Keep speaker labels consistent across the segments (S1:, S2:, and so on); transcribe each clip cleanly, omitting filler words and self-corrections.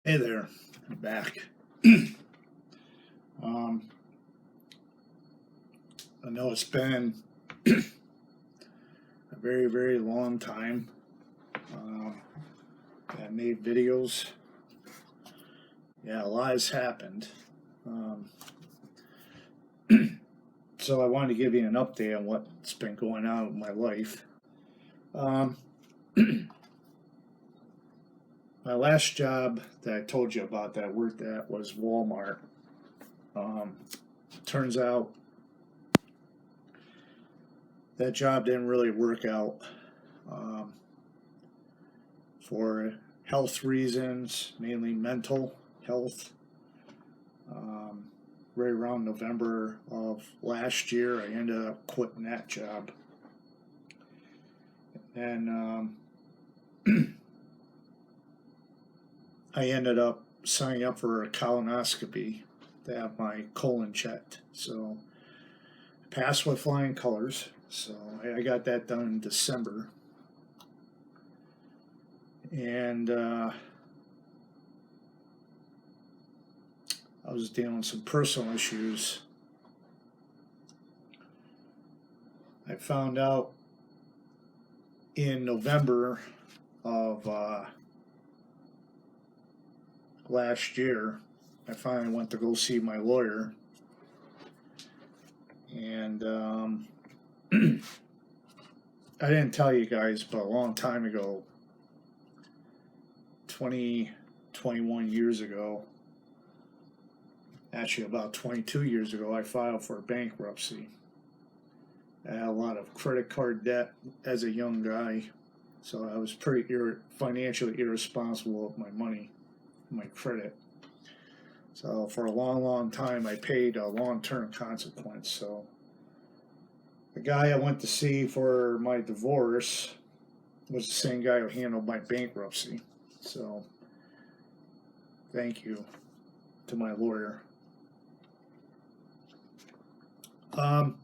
S1: Hey there, I'm back. um, I know it's been a very, very long time. Um, I made videos. Yeah, a lot has happened. Um, so I wanted to give you an update on what's been going on with my life. Um, my last job that I told you about that I worked at was Walmart. Um, Turns out that job didn't really work out. Um, for health reasons, mainly mental health. Um, right around November of last year, I ended up quitting that job. And I ended up signing up for a colonoscopy to have my colon checked. So I passed with flying colors. So I got that done in December. And I was dealing with some personal issues. I found out in November of last year, I finally went to go see my lawyer, and I didn't tell you guys, but a long time ago, 20, 21 years ago, actually about 22 years ago, I filed for bankruptcy. I had a lot of credit card debt as a young guy, so I was pretty financially irresponsible with my money, my credit. So for a long, long time, I paid a long-term consequence. So the guy I went to see for my divorce was the same guy who handled my bankruptcy. So thank you to my lawyer. Um,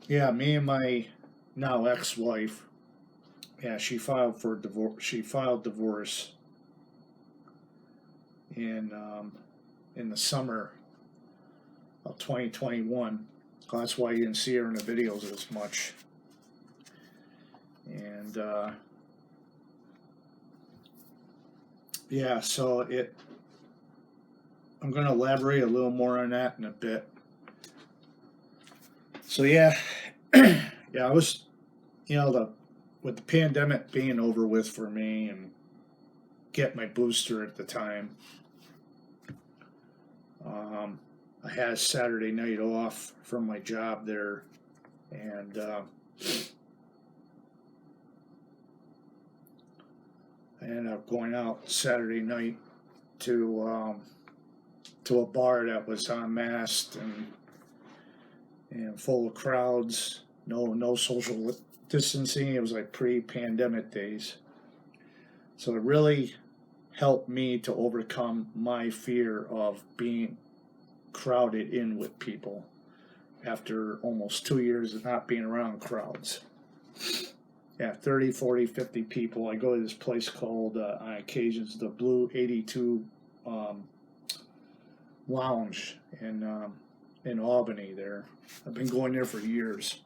S1: yeah, me and my now ex-wife, yeah, she filed for divorce. She filed divorce in um, in the summer of 2021. That's why you didn't see her in the videos as much. And yeah, so it. I'm going to elaborate a little more on that in a bit. So yeah, yeah, I was, the with the pandemic being over with for me and get my booster at the time. Um, I had a Saturday night off from my job there, and I ended up going out Saturday night to to a bar that was unmasked and full of crowds. No social distancing. It was like pre-pandemic days. So it really helped me to overcome my fear of being crowded in with people after almost 2 years of not being around crowds. Yeah, 30, 40, 50 people. I go to this place called, on occasions, the Blue 82 um, Lounge in Albany there. I've been going there for years.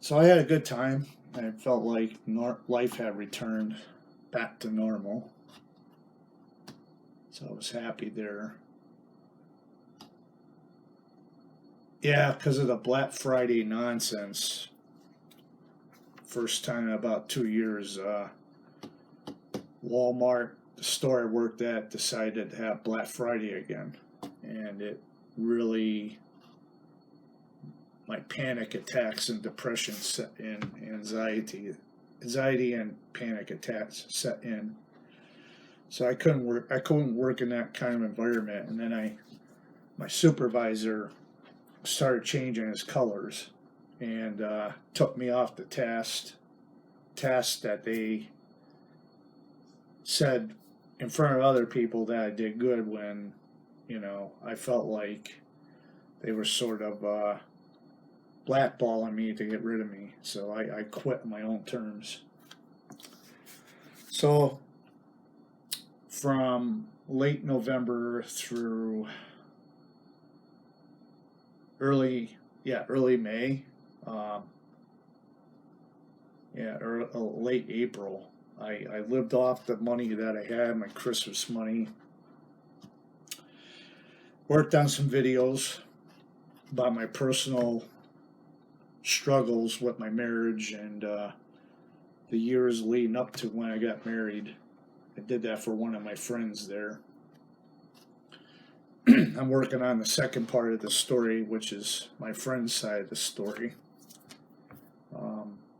S1: So I had a good time. I felt like life had returned back to normal. So I was happy there. Yeah, because of the Black Friday nonsense. First time in about 2 years, Walmart, the store I worked at, decided to have Black Friday again. And it really, my panic attacks and depression set in, anxiety and panic attacks set in. So I couldn't work. I couldn't work in that kind of environment. And then my supervisor started changing his colors and took me off the task that they said in front of other people that I did good when I felt like they were sort of blackballing me to get rid of me. So I quit on my own terms. So from late November through early May, um, or late April. I lived off the money that I had, my Christmas money. Worked on some videos about my personal struggles with my marriage and the years leading up to when I got married. I did that for one of my friends there. I'm working on the second part of the story, which is my friend's side of the story,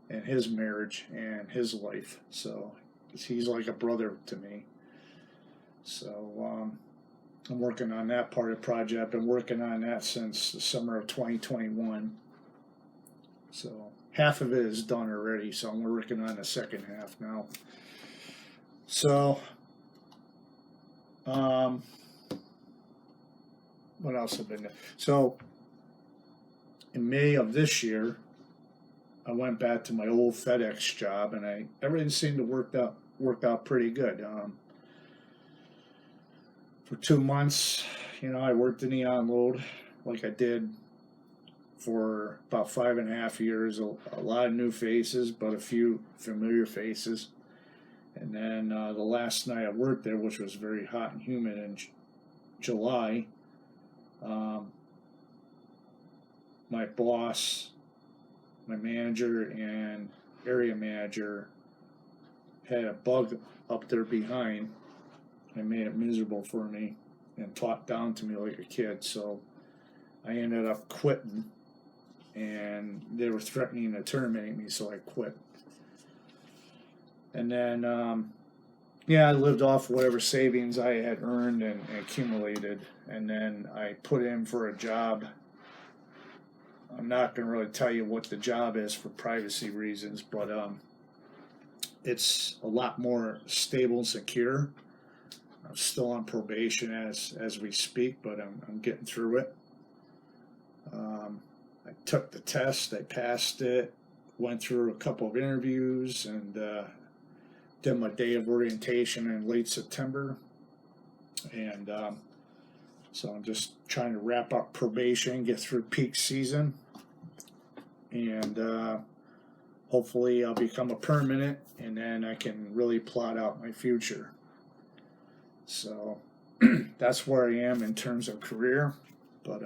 S1: and his marriage and his life. So he's like a brother to me. So I'm working on that part of the project. I've been working on that since the summer of 2021. So half of it is done already. So I'm working on the second half now. So, what else have been there? So in May of this year, I went back to my old FedEx job, and everything seemed to work out pretty good. For 2 months, I worked in the unload like I did for about 5.5 years. A lot of new faces, but a few familiar faces. And then the last night I worked there, which was very hot and humid in July, my boss, my manager, and area manager had a bug up their behind and made it miserable for me and talked down to me like a kid. So I ended up quitting, and they were threatening to terminate me, so I quit. And then, I lived off whatever savings I had earned and accumulated, and then I put in for a job. I'm not going to really tell you what the job is for privacy reasons, but it's a lot more stable and secure. I'm still on probation as we speak, but I'm getting through it. I took the test, I passed it, went through a couple of interviews, and did my day of orientation in late September. And so I'm just trying to wrap up probation, get through peak season, and hopefully I'll become a permanent, and then I can really plot out my future. So that's where I am in terms of career. But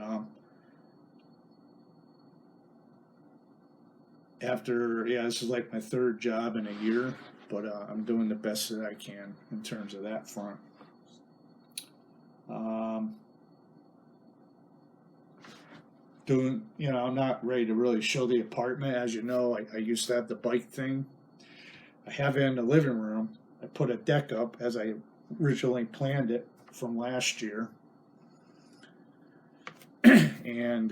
S1: this is like my third job in a year, but I'm doing the best that I can in terms of that front. I'm not ready to really show the apartment. As you know, I used to have the bike thing. I have it in the living room. I put a deck up as I originally planned it from last year. And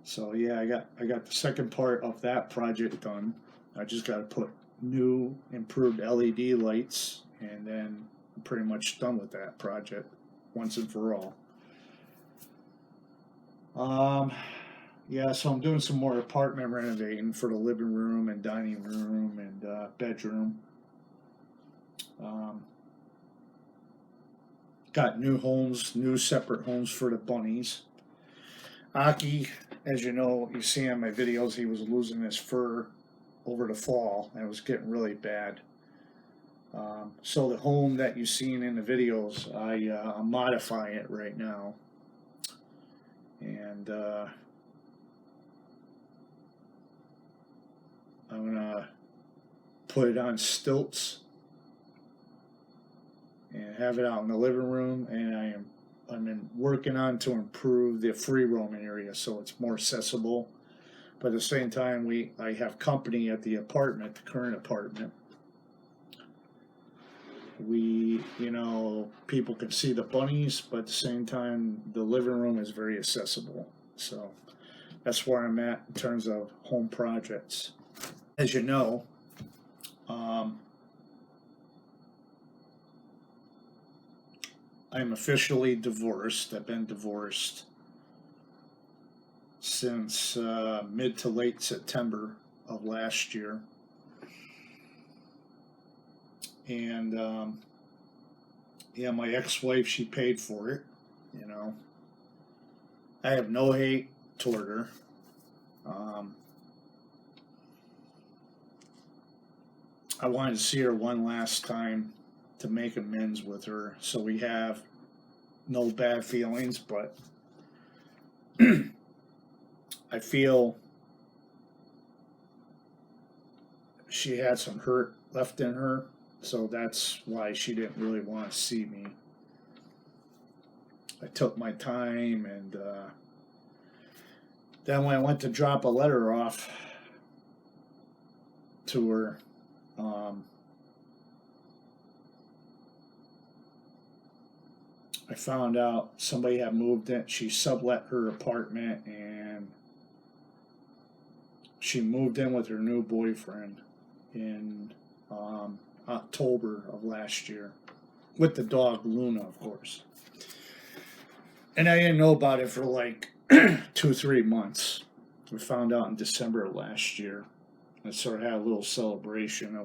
S1: so I got the second part of that project done. I just got to put new improved LED lights, and then I'm pretty much done with that project once and for all. So I'm doing some more apartment renovating for the living room and dining room and bedroom. Got new separate homes for the bunnies. Aki, as you know, you see on my videos, he was losing his fur over the fall, and it was getting really bad. So the home that you've seen in the videos, I'm modifying it right now. And I'm gonna put it on stilts and have it out in the living room, and I'm working on to improve the free roaming area so it's more accessible. But at the same time, I have company at the apartment, the current apartment. People can see the bunnies, but at the same time, the living room is very accessible. So that's where I'm at in terms of home projects. As you know, I'm officially divorced. I've been divorced since mid to late September of last year. And yeah, my ex-wife, she paid for it. You know, I have no hate toward her. Um, I wanted to see her one last time to make amends with her, so we have no bad feelings. But I feel she had some hurt left in her, so that's why she didn't really want to see me. I took my time, and then when I went to drop a letter off to her, I found out somebody had moved in. She sublet her apartment, and she moved in with her new boyfriend in October of last year, with the dog Luna, of course. And I didn't know about it for like 2-3 months. We found out in December of last year. I sort of had a little celebration.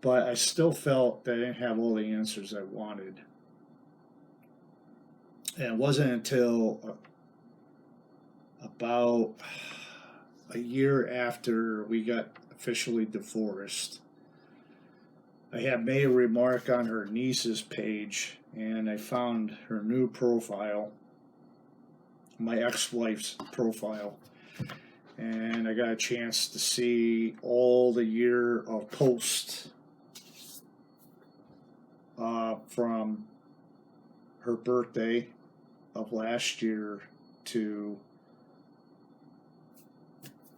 S1: But I still felt that I didn't have all the answers I wanted. And it wasn't until about a year after we got officially divorced, I had made a remark on her niece's page, and I found her new profile, my ex-wife's profile, and I got a chance to see all the year of posts from her birthday of last year to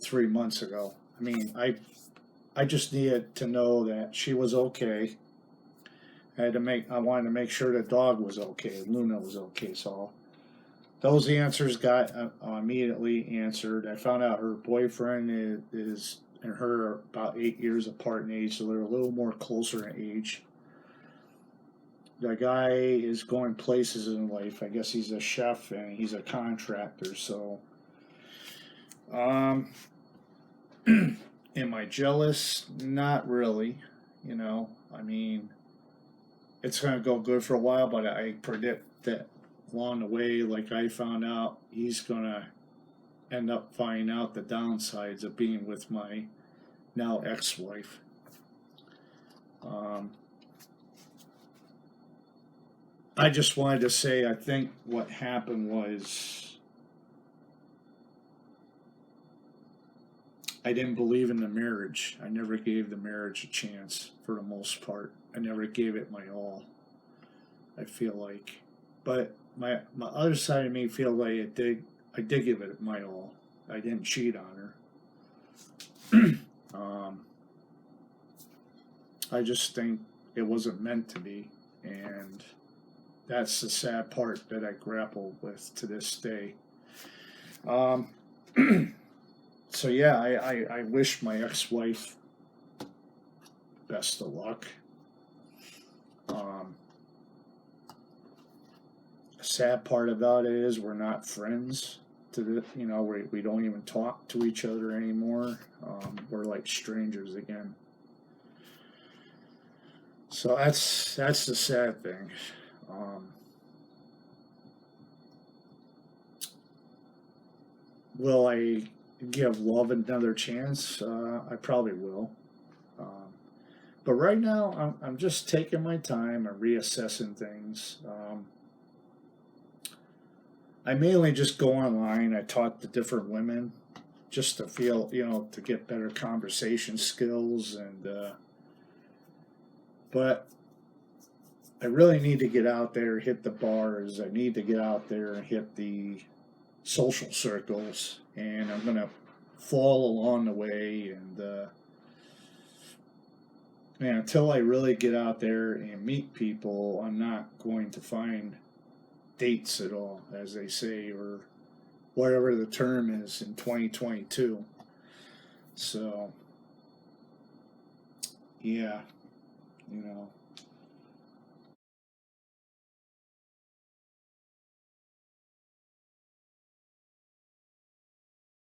S1: 3 months ago. I mean, I just needed to know that she was okay. I wanted to make sure the dog was okay, Luna was okay. So those answers got immediately answered. I found out her boyfriend is and her are about 8 years apart in age, so they're a little more closer in age. The guy is going places in life. I guess he's a chef and he's a contractor. So, am I jealous? Not really. You know, I mean, it's going to go good for a while, but I predict that along the way, like I found out, he's going to end up finding out the downsides of being with my now ex-wife. I just wanted to say, I think what happened was I didn't believe in the marriage. I never gave the marriage a chance for the most part. I never gave it my all, I feel like. But my other side of me feel like I did give it my all. I didn't cheat on her. I just think it wasn't meant to be, and that's the sad part that I grapple with to this day. So yeah, I wish my ex-wife best of luck. The sad part about it is we're not friends. We don't even talk to each other anymore. We're like strangers again. So that's the sad thing. Will I give love another chance? I probably will. But right now, I'm just taking my time and reassessing things. I mainly just go online. I talk to different women just to feel, to get better conversation skills. But I really need to get out there, hit the bars. I need to get out there and hit the social circles, and I'm gonna fall along the way. And man, until I really get out there and meet people, I'm not going to find dates at all, as they say, or whatever the term is in 2022. So yeah,